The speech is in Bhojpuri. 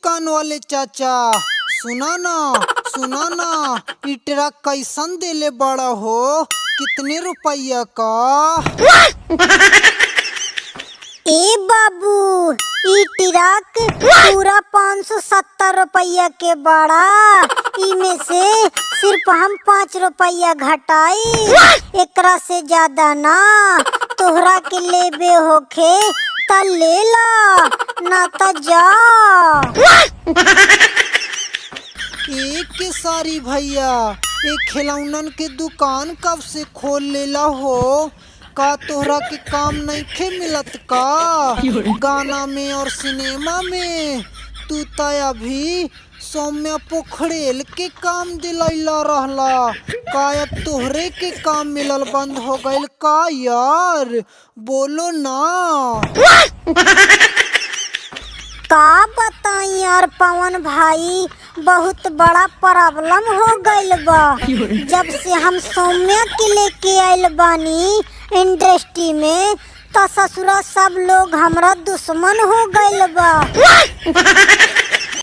दुकान वाले चाचा, सुना ना ई ट्रक कैसन देले बड़ा हो, कितने रुपया का? ए बाबू, ई ट्रक पूरा 570 रुपया के बड़ा, इमे से सिर्फ हम 5 रुपया घटाई, एकरा से ज्यादा ना। तोहरा के लेबे होखे त ले ला, ना त जा। एक के सारी भैया, एक खिलौनन के दुकान कब से खोल लेला हो? का तोहरा के काम नइखे मिलत का गाना में और सिनेमा में? तू त अभी सौम्या पोखरेल के काम दिलैला रहला, का अब तोहरे के काम मिलल बंद हो गइल का यार? बोलो ना। का बताई यार पवन भाई, बहुत बड़ा प्रॉब्लम हो गइल बा। जब से हम सौम्या के लेके आइल बानी इंडस्ट्री में, तो ससुरा सब लोग हमरा दुश्मन हो गइल बा।